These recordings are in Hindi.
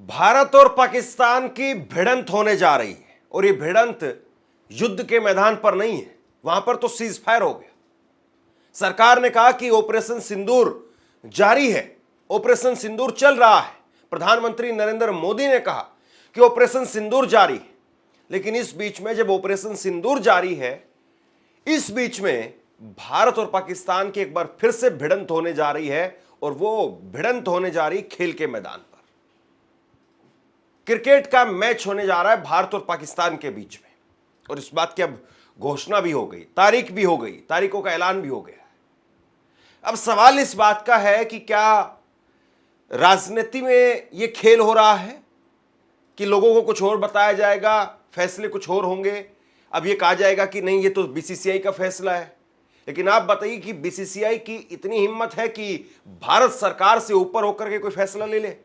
भारत और पाकिस्तान की भिड़ंत होने जा रही है और ये भिड़ंत युद्ध के मैदान पर नहीं है, वहां पर तो सीज फायर हो गया। सरकार ने कहा कि ऑपरेशन सिंदूर जारी है, ऑपरेशन सिंदूर चल रहा है। प्रधानमंत्री नरेंद्र मोदी ने कहा कि ऑपरेशन सिंदूर जारी है। लेकिन इस बीच में जब ऑपरेशन सिंदूर जारी है, इस बीच में भारत और पाकिस्तान की एक बार फिर से भिड़ंत होने जा रही है और वो भिड़ंत होने जा रही खेल के मैदान पर। क्रिकेट का मैच होने जा रहा है भारत और पाकिस्तान के बीच में और इस बात की अब घोषणा भी हो गई, तारीख भी हो गई, तारीखों का ऐलान भी हो गया है। अब सवाल इस बात का है कि क्या राजनीति में यह खेल हो रहा है कि लोगों को कुछ और बताया जाएगा, फैसले कुछ और होंगे। अब यह कहा जाएगा कि नहीं, ये तो बीसीसीआई का फैसला है। लेकिन आप बताइए कि बीसीसीआई की इतनी हिम्मत है कि भारत सरकार से ऊपर होकर के कोई फैसला ले ले?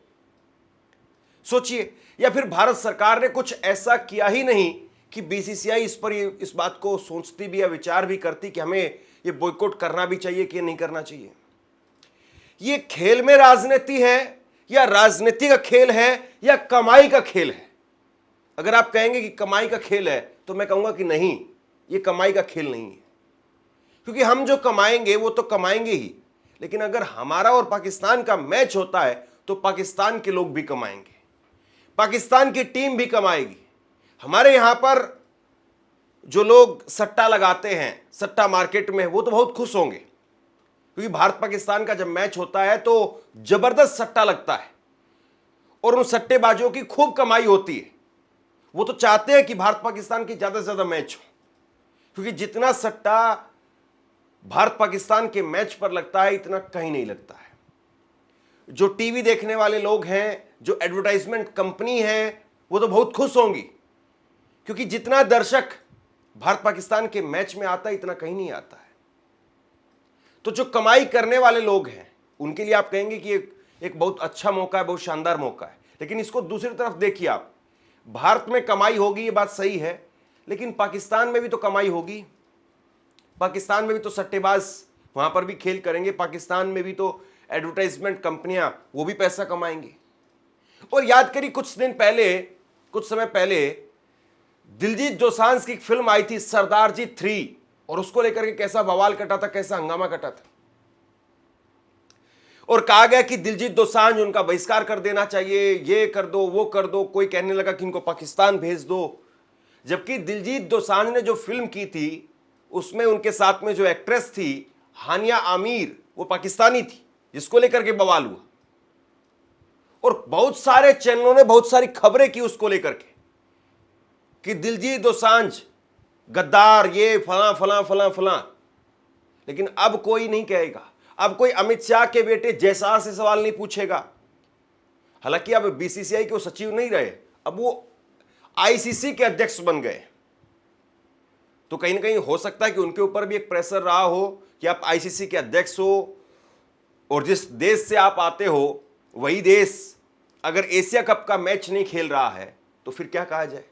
सोचिए, या फिर भारत सरकार ने कुछ ऐसा किया ही नहीं कि बीसीसीआई इस बात को सोचती भी या विचार भी करती कि हमें ये बॉयकॉट करना भी चाहिए कि नहीं करना चाहिए। ये खेल में राजनीति है या राजनीति का खेल है या कमाई का खेल है? अगर आप कहेंगे कि कमाई का खेल है तो मैं कहूंगा कि नहीं, ये कमाई का खेल नहीं है, क्योंकि हम जो कमाएंगे वो तो कमाएंगे ही। लेकिन अगर हमारा और पाकिस्तान का मैच होता है तो पाकिस्तान के लोग भी कमाएंगे, पाकिस्तान की टीम भी कमाएगी। हमारे यहां पर जो लोग सट्टा लगाते हैं सट्टा मार्केट में, वो तो बहुत खुश होंगे, क्योंकि भारत पाकिस्तान का जब मैच होता है तो जबरदस्त सट्टा लगता है और उन सट्टेबाजों की खूब कमाई होती है। वो तो चाहते हैं कि भारत पाकिस्तान की ज्यादा से ज्यादा मैच हो, क्योंकि जितना सट्टा भारत पाकिस्तान के मैच पर लगता है इतना कहीं नहीं लगता है। जो टीवी देखने वाले लोग हैं, जो एडवर्टाइजमेंट कंपनी है, वो तो बहुत खुश होंगी, क्योंकि जितना दर्शक भारत पाकिस्तान के मैच में आता है इतना कहीं नहीं आता है। तो जो कमाई करने वाले लोग हैं उनके लिए आप कहेंगे कि एक बहुत अच्छा मौका है, बहुत शानदार मौका है। लेकिन इसको दूसरी तरफ देखिए आप, भारत में कमाई होगी ये बात सही है, लेकिन पाकिस्तान में भी तो कमाई होगी। पाकिस्तान में भी तो सट्टेबाज वहां पर भी खेल करेंगे, पाकिस्तान में भी तो एडवर्टाइजमेंट कंपनियां वो भी पैसा कमाएंगी। और याद करिए कुछ समय पहले दिलजीत दोसांझ की एक फिल्म आई थी सरदार जी 3, और उसको लेकर के कैसा बवाल कटा था, कैसा हंगामा कटा था, और कहा गया कि दिलजीत दोसांझ उनका बहिष्कार कर देना चाहिए, ये कर दो वो कर दो। कोई कहने लगा कि इनको पाकिस्तान भेज दो, जबकि दिलजीत दोसांझ ने जो फिल्म की थी उसमें उनके साथ में जो एक्ट्रेस थी हानिया आमिर, वो पाकिस्तानी थी, जिसको लेकर के बवाल हुआ। और बहुत सारे चैनलों ने बहुत सारी खबरें की उसको लेकर के कि दिलजीत दोसांझ गद्दार, ये फला फला फला फला। लेकिन अब कोई नहीं कहेगा, अब कोई अमित शाह के बेटे जयशाह से सवाल नहीं पूछेगा। हालांकि अब बीसीसीआई के वो सचिव नहीं रहे, अब वो आईसीसी के अध्यक्ष बन गए। तो कहीं ना कहीं हो सकता है कि उनके ऊपर भी एक प्रेशर रहा हो कि आप आईसीसी के अध्यक्ष हो और जिस देश से आप आते हो वही देश अगर एशिया कप का मैच नहीं खेल रहा है तो फिर क्या कहा जाए।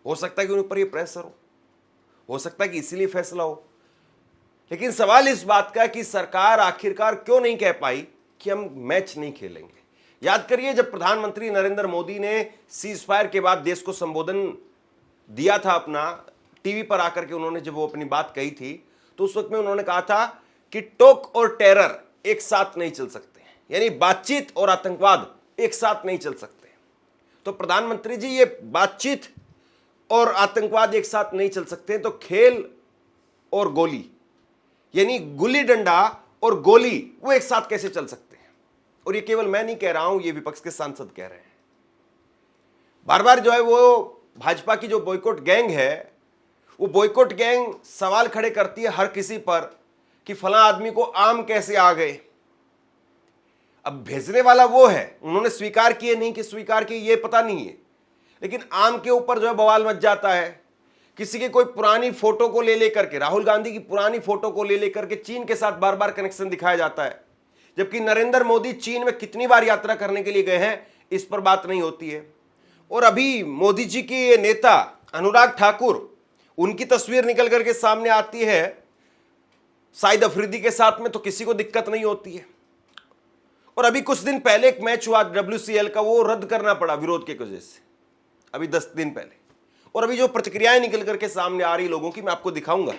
हो सकता है कि उन पर ये प्रेशर हो सकता है कि इसीलिए फैसला हो। लेकिन सवाल इस बात का है कि सरकार आखिरकार क्यों नहीं कह पाई कि हम मैच नहीं खेलेंगे। याद करिए, जब प्रधानमंत्री नरेंद्र मोदी ने सीज फायर के बाद देश को संबोधन दिया था अपना, टीवी पर आकर के उन्होंने जब वो अपनी बात कही थी, तो उस वक्त में उन्होंने कहा था कि टॉक और टेरर एक साथ नहीं चल सकते, यानी बातचीत और आतंकवाद एक साथ नहीं चल सकते। तो प्रधानमंत्री जी, ये बातचीत और आतंकवाद एक साथ नहीं चल सकते, तो खेल और गोली, यानी गुल्ली डंडा और गोली, वो एक साथ कैसे चल सकते हैं? और ये केवल मैं नहीं कह रहा हूं, ये विपक्ष के सांसद कह रहे हैं। बार बार जो है वो भाजपा की जो बॉयकॉट गैंग है, वो बॉयकॉट गैंग सवाल खड़े करती है हर किसी पर कि फला आदमी को आम कैसे आ गए। अब भेजने वाला वो है, उन्होंने स्वीकार किए नहीं कि स्वीकार किए ये पता नहीं है, लेकिन आम के ऊपर जो है बवाल मच जाता है। किसी की कोई पुरानी फोटो को ले लेकर के, राहुल गांधी की पुरानी फोटो को ले लेकर के चीन के साथ बार बार कनेक्शन दिखाया जाता है, जबकि नरेंद्र मोदी चीन में कितनी बार यात्रा करने के लिए गए हैं, इस पर बात नहीं होती है। और अभी मोदी जी के नेता अनुराग ठाकुर, उनकी तस्वीर निकल करके सामने आती है शाहिद अफरीदी के साथ में, तो किसी को दिक्कत नहीं होती है। और अभी कुछ दिन पहले एक मैच हुआ WCL का, वो रद्द करना पड़ा विरोध के वजह से, अभी 10 दिन पहले। और अभी जो प्रतिक्रियाएं निकल करके सामने आ रही लोगों की, मैं आपको दिखाऊंगा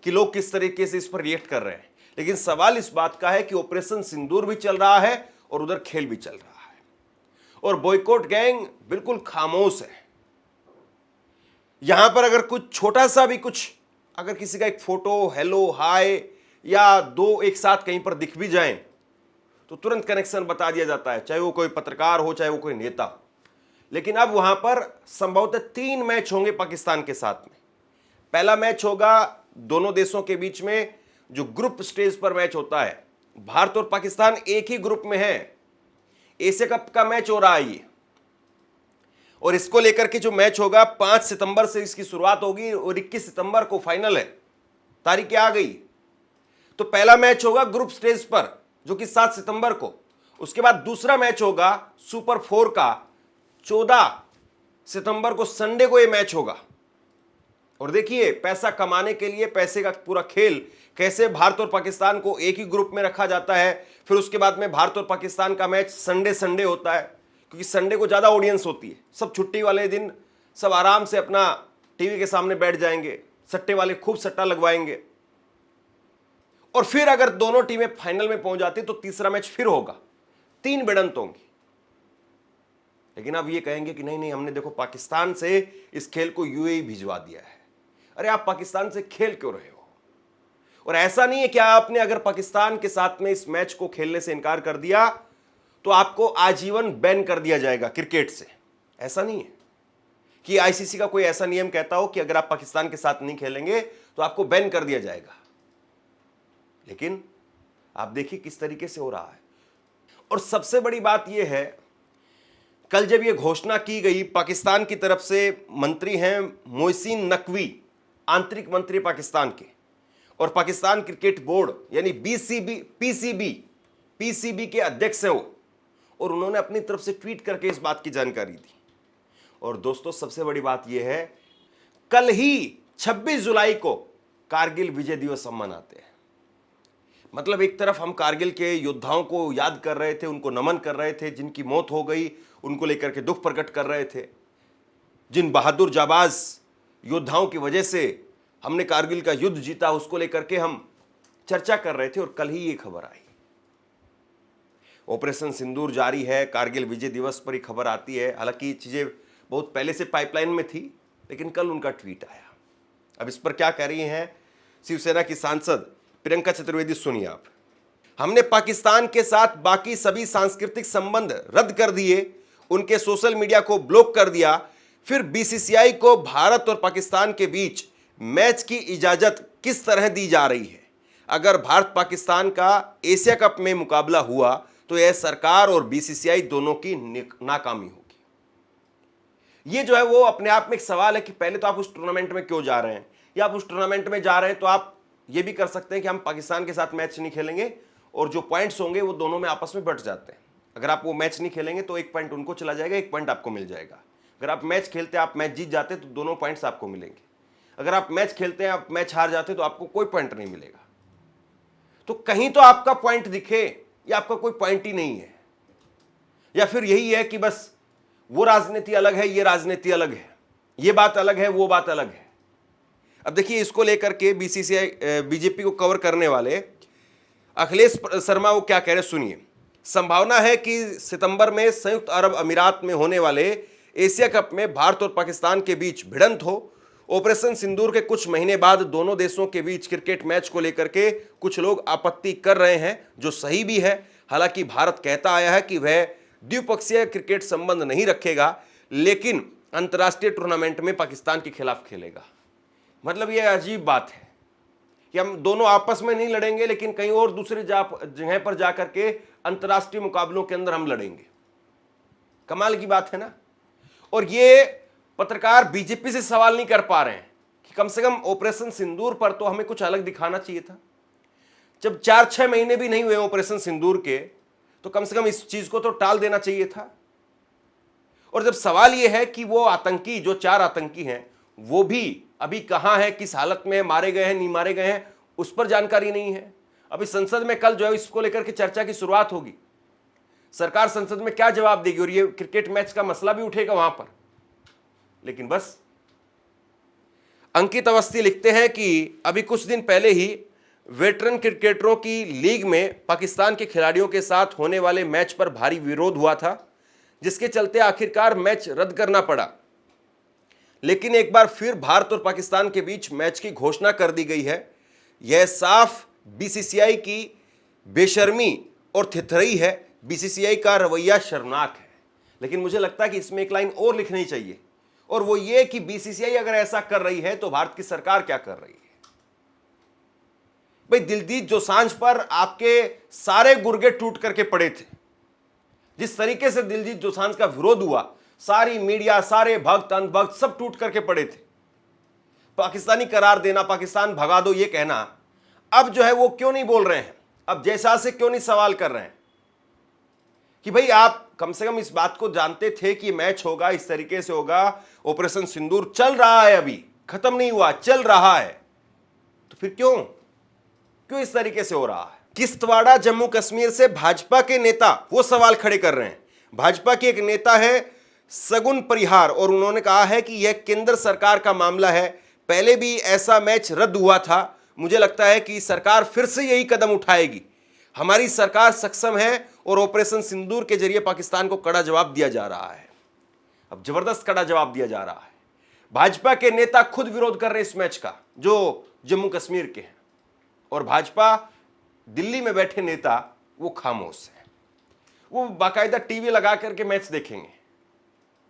कि लोग किस तरीके से इस पर रिएक्ट कर रहे हैं। लेकिन सवाल इस बात का है कि ऑपरेशन सिंदूर भी चल रहा है और उधर खेल भी चल रहा है, और बॉयकॉट गैंग बिल्कुल खामोश है। यहां पर अगर कुछ छोटा सा भी कुछ, अगर किसी का एक फोटो, हेलो, हाय या दो एक साथ कहीं पर दिख भी जाएं तो तुरंत कनेक्शन बता दिया जाता है, चाहे वो कोई पत्रकार हो, चाहे वो कोई नेता हो। लेकिन अब वहां पर संभवतः 3 मैच होंगे पाकिस्तान के साथ में। पहला मैच होगा दोनों देशों के बीच में, जो ग्रुप स्टेज पर मैच होता है। भारत और पाकिस्तान एक ही ग्रुप में है, एशिया कप का मैच हो रहा है ये, और इसको लेकर के जो मैच होगा 5 सितंबर से इसकी शुरुआत होगी और 21 सितंबर को फाइनल है। तारीखें आ गई। तो पहला मैच होगा ग्रुप स्टेज पर, जो कि 7 सितंबर को। उसके बाद दूसरा मैच होगा सुपर 4 का 14 सितंबर को, संडे को यह मैच होगा। और देखिए, पैसा कमाने के लिए पैसे का पूरा खेल, कैसे भारत और पाकिस्तान को एक ही ग्रुप में रखा जाता है। फिर उसके बाद में भारत और पाकिस्तान का मैच संडे होता है, क्योंकि संडे को ज्यादा ऑडियंस होती है। सब छुट्टी वाले दिन सब आराम से अपना टीवी के सामने बैठ जाएंगे, सट्टे वाले खूब सट्टा लगवाएंगे। और फिर अगर दोनों टीमें फाइनल में पहुंच जाती तो तीसरा मैच फिर होगा, 3 भिड़ंत होंगी। लेकिन अब ये कहेंगे कि नहीं नहीं, हमने देखो पाकिस्तान से इस खेल को यूएई भिजवा दिया है। अरे आप पाकिस्तान से खेल क्यों रहे हो? और ऐसा नहीं है कि आपने अगर पाकिस्तान के साथ में इस मैच को खेलने से इनकार कर दिया तो आपको आजीवन बैन कर दिया जाएगा क्रिकेट से। ऐसा नहीं है कि आईसीसी का कोई ऐसा नियम कहता हो कि अगर आप पाकिस्तान के साथ नहीं खेलेंगे तो आपको बैन कर दिया जाएगा। लेकिन आप देखिए किस तरीके से हो रहा है। और सबसे बड़ी बात यह है, कल जब यह घोषणा की गई, पाकिस्तान की तरफ से मंत्री हैं मोहसिन नकवी, आंतरिक मंत्री पाकिस्तान के, और पाकिस्तान क्रिकेट बोर्ड यानी पीसीबी के अध्यक्ष हैं वो, और उन्होंने अपनी तरफ से ट्वीट करके इस बात की जानकारी दी। और दोस्तों, सबसे बड़ी बात यह है, कल ही 26 जुलाई को कारगिल विजय दिवस हम मनाते हैं। मतलब एक तरफ हम कारगिल के योद्धाओं को याद कर रहे थे, उनको नमन कर रहे थे, जिनकी मौत हो गई उनको लेकर के दुख प्रकट कर रहे थे, जिन बहादुर जाबाज योद्धाओं की वजह से हमने कारगिल का युद्ध जीता उसको लेकर के हम चर्चा कर रहे थे। और कल ही ये खबर आई, ऑपरेशन सिंदूर जारी है, कारगिल विजय दिवस पर ही खबर आती है। हालांकि ये चीजें बहुत पहले से पाइपलाइन में थी, लेकिन कल उनका ट्वीट आया। अब इस पर क्या कह रही हैं शिवसेना की सांसद प्रियंका चतुर्वेदी, सुनिए आप। हमने पाकिस्तान के साथ बाकी सभी सांस्कृतिक संबंध रद्द कर दिए, उनके सोशल मीडिया को ब्लॉक कर दिया, फिर बीसीसीआई को भारत और पाकिस्तान के बीच मैच की इजाजत किस तरह दी जा रही है? अगर भारत पाकिस्तान का एशिया कप में मुकाबला हुआ तो यह सरकार और बीसीसीआई दोनों की नाकामी होगी। ये जो है वो अपने आप में एक सवाल है कि पहले तो आप उस टूर्नामेंट में क्यों जा रहे हैं, या आप उस टूर्नामेंट में जा रहे हैं तो आप ये भी कर सकते हैं कि हम पाकिस्तान के साथ मैच नहीं खेलेंगे और जो पॉइंट्स होंगे वो दोनों में आपस में बट जाते हैं। अगर आप वो मैच नहीं खेलेंगे तो 1 पॉइंट उनको चला जाएगा, 1 पॉइंट आपको मिल जाएगा। अगर आप मैच खेलते हैं, आप मैच जीत जाते तो दोनों पॉइंट्स आपको मिलेंगे। अगर आप मैच खेलते हैं, आप मैच हार जाते तो आपको कोई पॉइंट नहीं मिलेगा। तो कहीं तो आपका पॉइंट दिखे, या आपका कोई पॉइंट ही नहीं है, या फिर यही है कि बस वो राजनीति अलग है, ये राजनीति अलग है, ये बात अलग है, वो बात अलग है। अब देखिए, इसको लेकर के बीजेपी को कवर करने वाले अखिलेश शर्मा वो क्या कह रहे, सुनिए। संभावना है कि सितंबर में संयुक्त अरब अमीरात में होने वाले एशिया कप में भारत और पाकिस्तान के बीच भिड़ंत हो। ऑपरेशन सिंदूर के कुछ महीने बाद दोनों देशों के बीच क्रिकेट मैच को लेकर के कुछ लोग आपत्ति कर रहे हैं, जो सही भी है। हालांकि भारत कहता आया है कि वह द्विपक्षीय क्रिकेट संबंध नहीं रखेगा, लेकिन अंतर्राष्ट्रीय टूर्नामेंट में पाकिस्तान के खिलाफ खेलेगा। मतलब यह अजीब बात है कि हम दोनों आपस में नहीं लड़ेंगे, लेकिन कहीं और दूसरी जगह पर जाकर के अंतर्राष्ट्रीय मुकाबलों के अंदर हम लड़ेंगे। कमाल की बात है ना। और ये पत्रकार बीजेपी से सवाल नहीं कर पा रहे हैं कि कम से कम ऑपरेशन सिंदूर पर तो हमें कुछ अलग दिखाना चाहिए था। जब 4-6 महीने भी नहीं हुए ऑपरेशन सिंदूर के, तो कम से कम इस चीज को तो टाल देना चाहिए था। और जब सवाल यह है कि वो आतंकी, जो 4 आतंकी हैं, वो भी अभी कहां है, किस हालत में है, मारे गए हैं, नहीं मारे गए हैं, उस पर जानकारी नहीं है। अभी संसद में कल जो है इसको लेकर के चर्चा की शुरुआत होगी सरकार संसद में क्या जवाब देगी, और ये क्रिकेट मैच का मसला भी उठेगा वहां पर। लेकिन बस अंकित अवस्थी लिखते हैं कि अभी कुछ दिन पहले ही वेटरन क्रिकेटरों की लीग में पाकिस्तान के खिलाड़ियों के साथ होने वाले मैच पर भारी विरोध हुआ था, जिसके चलते आखिरकार मैच रद्द करना पड़ा। लेकिन एक बार फिर भारत और पाकिस्तान के बीच मैच की घोषणा कर दी गई है। यह साफ बीसीसीआई की बेशर्मी और थिथरई है। बीसीसीआई का रवैया शर्मनाक है। लेकिन मुझे लगता है कि इसमें एक लाइन और लिखनी चाहिए, और वो ये कि बीसीसीआई अगर ऐसा कर रही है तो भारत की सरकार क्या कर रही है। भाई, दिलजीत दोसांझ पर आपके सारे गुर्गे टूट करके पड़े थे। जिस तरीके से दिलजीत दोसांझ का विरोध हुआ, सारी मीडिया, सारे भक्त अंधभक्त सब टूट करके पड़े थे। पाकिस्तानी करार देना, पाकिस्तान भगा दो, ये कहना, अब जो है वो क्यों नहीं बोल रहे हैं, अब जैसा से क्यों नहीं सवाल कर रहे हैं कि भाई आप कम से कम इस बात को जानते थे कि मैच होगा, इस तरीके से होगा। ऑपरेशन सिंदूर चल रहा है, अभी खत्म नहीं हुआ, चल रहा है, तो फिर क्यों इस तरीके से हो रहा है। किश्तवाड़ा जम्मू कश्मीर से भाजपा के नेता वो सवाल खड़े कर रहे हैं। भाजपा के एक नेता है सगुन परिहार, और उन्होंने कहा है कि यह केंद्र सरकार का मामला है। पहले भी ऐसा मैच रद्द हुआ था। मुझे लगता है कि सरकार फिर से यही कदम उठाएगी। हमारी सरकार सक्षम है और ऑपरेशन सिंदूर के जरिए पाकिस्तान को कड़ा जवाब दिया जा रहा है। अब जबरदस्त कड़ा जवाब दिया जा रहा है। भाजपा के नेता खुद विरोध कर रहे हैं इस मैच का, जो जम्मू कश्मीर के हैं, और भाजपा दिल्ली में बैठे नेता वो खामोश हैं। वो बाकायदा टीवी लगा करके मैच देखेंगे।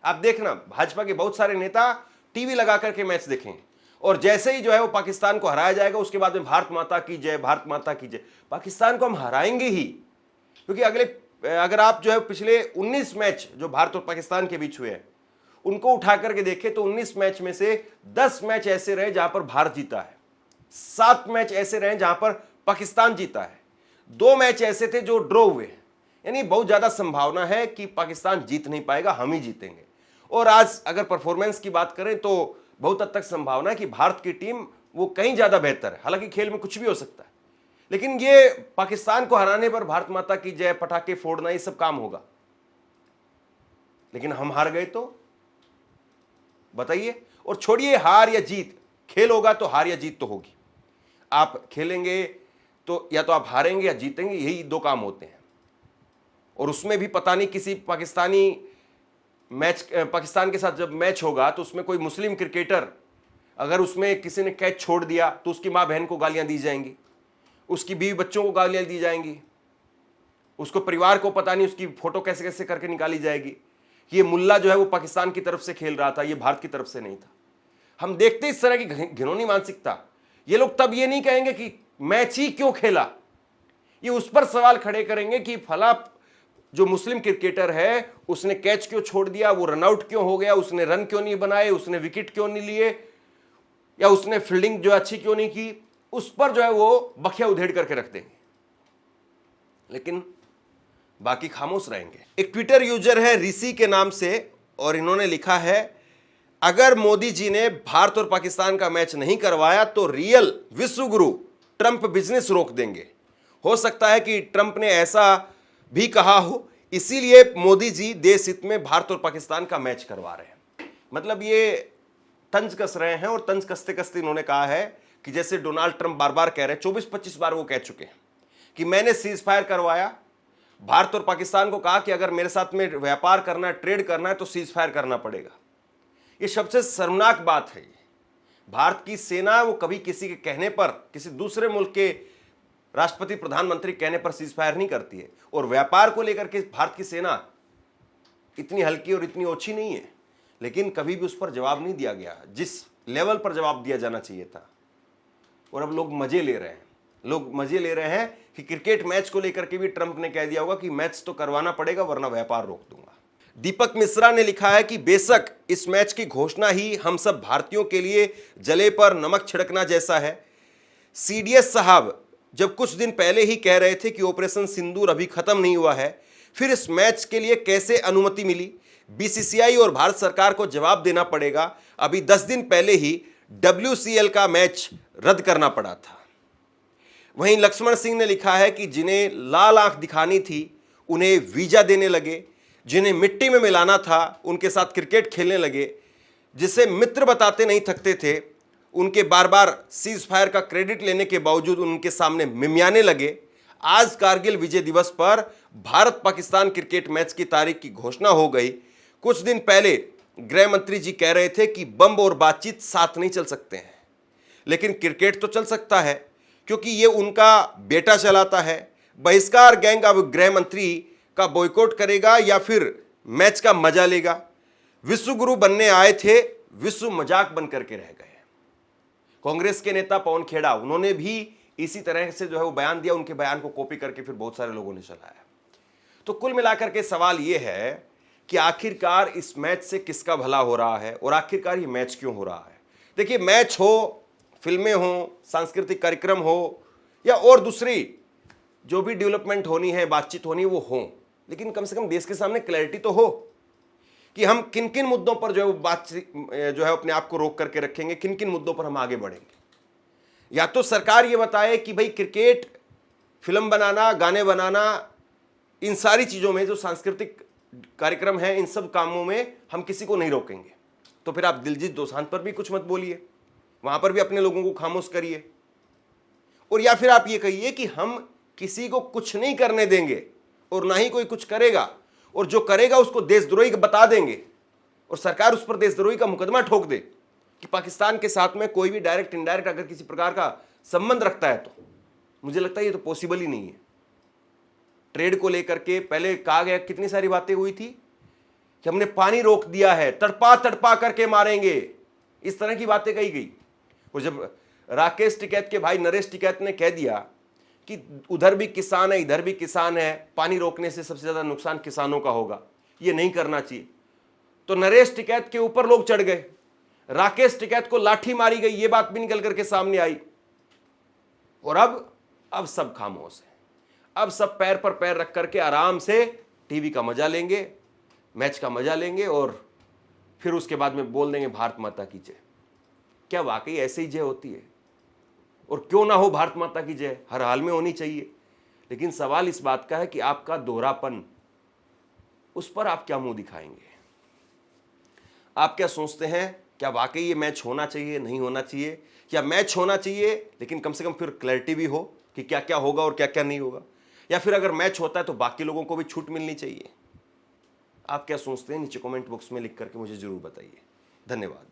आप देखना, भाजपा के बहुत सारे नेता टीवी लगा करके मैच देखेंगे, और जैसे ही जो है वो पाकिस्तान को हराया जाएगा, उसके बाद में भारत माता की जय, भारत माता की जय। पाकिस्तान को हम हराएंगे ही, क्योंकि अगर आप जो है पिछले 19 मैच जो भारत और पाकिस्तान के बीच हुए हैं उनको उठा करके देखें तो 19 मैच में से 10 मैच ऐसे रहे जहां पर भारत जीता है, 7 मैच ऐसे रहे जहां पर पाकिस्तान जीता है, 2 मैच ऐसे थे जो ड्रॉ हुए। यानी बहुत ज्यादा संभावना है कि पाकिस्तान जीत नहीं पाएगा, हम ही जीतेंगे। और आज अगर परफॉर्मेंस की बात करें तो बहुत हद तक संभावना है कि भारत की टीम वो कहीं ज्यादा बेहतर है। हालांकि खेल में कुछ भी हो सकता है, लेकिन ये पाकिस्तान को हराने पर भारत माता की जय, पटाखे फोड़ना, ये सब काम होगा। लेकिन हम हार गए तो बताइए। और छोड़िए हार या जीत, खेल होगा तो हार या जीत तो होगी। आप खेलेंगे तो या तो आप हारेंगे या जीतेंगे, यही 2 काम होते हैं। और उसमें भी पता नहीं किसी पाकिस्तान के साथ जब मैच होगा तो उसमें कोई मुस्लिम क्रिकेटर अगर उसमें किसी ने कैच छोड़ दिया तो उसकी माँ बहन को गालियां दी जाएंगी, उसकी बीवी बच्चों को गालियां दी जाएंगी, उसको परिवार को पता नहीं उसकी फोटो कैसे कैसे करके निकाली जाएगी। ये मुल्ला जो है वो पाकिस्तान की तरफ से खेल रहा था, ये भारत की तरफ से नहीं था। हम देखते इस तरह की घिनौनी मानसिकता। ये लोग तब ये नहीं कहेंगे कि मैच ही क्यों खेला, ये उस पर सवाल खड़े करेंगे कि फला जो मुस्लिम क्रिकेटर है उसने कैच क्यों छोड़ दिया, वो रनआउट क्यों हो गया, उसने रन क्यों नहीं बनाए, उसने विकेट क्यों नहीं लिए, या उसने फील्डिंग जो अच्छी क्यों नहीं की। उस पर जो है वो बखिया उधेड़ करके रख देंगे, लेकिन बाकी खामोश रहेंगे। एक ट्विटर यूजर है ऋषि के नाम से, और इन्होंने लिखा है, अगर मोदी जी ने भारत और पाकिस्तान का मैच नहीं करवाया तो रियल विश्व गुरु ट्रंप बिजनेस रोक देंगे। हो सकता है कि ट्रंप ने ऐसा भी कहा हो, इसीलिए मोदी जी देश हित में भारत और पाकिस्तान का मैच करवा रहे हैं। मतलब ये तंज कस रहे हैं, और तंज कसते कसते इन्होंने कहा है कि जैसे डोनाल्ड ट्रंप बार बार कह रहे हैं, 24-25 बार वो कह चुके हैं कि मैंने सीज फायर करवाया, भारत और पाकिस्तान को कहा कि अगर मेरे साथ में व्यापार करना है, ट्रेड करना है तो सीज फायर करना पड़ेगा। ये सबसे शर्मनाक बात है। भारत की सेना वो कभी किसी के कहने पर, किसी दूसरे मुल्क के राष्ट्रपति प्रधानमंत्री कहने पर सीज फायर नहीं करती है। और व्यापार को लेकर के भारत की सेना इतनी हल्की और इतनी ओछी नहीं है, लेकिन कभी भी उस पर जवाब नहीं दिया गया जिस लेवल पर जवाब दिया जाना चाहिए था। और अब लोग मजे ले रहे हैं, लोग मजे ले रहे हैं कि क्रिकेट मैच को लेकर के भी ट्रंप ने कह दिया होगा कि मैच तो करवाना पड़ेगा वरना व्यापार रोक दूंगा। दीपक मिश्रा ने लिखा है कि बेशक इस मैच की घोषणा ही हम सब भारतीयों के लिए जले पर नमक छिड़कना जैसा है। सीडीएस साहब जब कुछ दिन पहले ही कह रहे थे कि ऑपरेशन सिंदूर अभी खत्म नहीं हुआ है, फिर इस मैच के लिए कैसे अनुमति मिली? बीसीसीआई और भारत सरकार को जवाब देना पड़ेगा। अभी 10 दिन पहले ही WCL का मैच रद्द करना पड़ा था। वहीं लक्ष्मण सिंह ने लिखा है कि जिन्हें लाल आंख दिखानी थी उन्हें वीजा देने लगे, जिन्हें मिट्टी में मिलाना था उनके साथ क्रिकेट खेलने लगे, जिसे मित्र बताते नहीं थकते थे, उनके बार बार सीज फायर का क्रेडिट लेने के बावजूद उनके सामने मिमियाने लगे। आज कारगिल विजय दिवस पर भारत पाकिस्तान क्रिकेट मैच की तारीख की घोषणा हो गई। कुछ दिन पहले गृह मंत्री जी कह रहे थे कि बम और बातचीत साथ नहीं चल सकते हैं, लेकिन क्रिकेट तो चल सकता है क्योंकि ये उनका बेटा चलाता है। बहिष्कार गैंग अब गृह मंत्री का बॉयकॉट करेगा या फिर मैच का मजा लेगा? विश्व गुरु बनने आए थे, विश्व मजाक बन करके रह गए। कांग्रेस के नेता पवन खेड़ा, उन्होंने भी इसी तरह से जो है वो बयान दिया, उनके बयान को कॉपी करके फिर बहुत सारे लोगों ने चलाया। तो कुल मिलाकर के सवाल यह है कि आखिरकार इस मैच से किसका भला हो रहा है और आखिरकार ये मैच क्यों हो रहा है। देखिए, मैच हो, फिल्में हो, सांस्कृतिक कार्यक्रम हो या और दूसरी जो भी डेवलपमेंट होनी है, बातचीत होनी है, वो हो, लेकिन कम से कम देश के सामने क्लैरिटी तो हो कि हम किन किन मुद्दों पर जो है बातचीत जो है अपने आप को रोक करके रखेंगे, किन किन मुद्दों पर हम आगे बढ़ेंगे। या तो सरकार ये बताए कि भाई क्रिकेट, फिल्म बनाना, गाने बनाना, इन सारी चीज़ों में जो सांस्कृतिक कार्यक्रम है, इन सब कामों में हम किसी को नहीं रोकेंगे। तो फिर आप दिलजीत दोसांझ पर भी कुछ मत बोलिए, वहाँ पर भी अपने लोगों को खामोश करिए। और या फिर आप ये कहिए कि हम किसी को कुछ नहीं करने देंगे और ना ही कोई कुछ करेगा, और जो करेगा उसको देशद्रोही बता देंगे और सरकार उस पर देशद्रोही का मुकदमा ठोक दे कि पाकिस्तान के साथ में कोई भी डायरेक्ट इनडायरेक्ट अगर किसी प्रकार का संबंध रखता है। तो मुझे लगता है ये तो पॉसिबल ही नहीं है। ट्रेड को लेकर के पहले कहा गया, कितनी सारी बातें हुई थी कि हमने पानी रोक दिया है, तड़पा तड़पा करके मारेंगे, इस तरह की बातें कही गई। और जब राकेश टिकैत के भाई नरेश टिकैत ने कह दिया कि उधर भी किसान है, इधर भी किसान है, पानी रोकने से सबसे ज्यादा नुकसान किसानों का होगा, ये नहीं करना चाहिए, तो नरेश टिकैत के ऊपर लोग चढ़ गए, राकेश टिकैत को लाठी मारी गई, ये बात भी निकल करके सामने आई। और अब सब खामोश है। अब सब पैर पर पैर रख करके आराम से टीवी का मजा लेंगे, मैच का मजा लेंगे और फिर उसके बाद में बोल देंगे भारत माता की जय। क्या वाकई ऐसे ही जय होती है? और क्यों ना हो भारत माता की जय, हर हाल में होनी चाहिए। लेकिन सवाल इस बात का है कि आपका दोहरापन, उस पर आप क्या मुंह दिखाएंगे? आप क्या सोचते हैं, क्या वाकई ये मैच होना चाहिए, नहीं होना चाहिए? या मैच होना चाहिए लेकिन कम से कम फिर क्लैरिटी भी हो कि क्या क्या होगा और क्या क्या नहीं होगा? या फिर अगर मैच होता है तो बाकी लोगों को भी छूट मिलनी चाहिए? आप क्या सोचते हैं, नीचे कमेंट बॉक्स में लिख करके मुझे जरूर बताइए। धन्यवाद।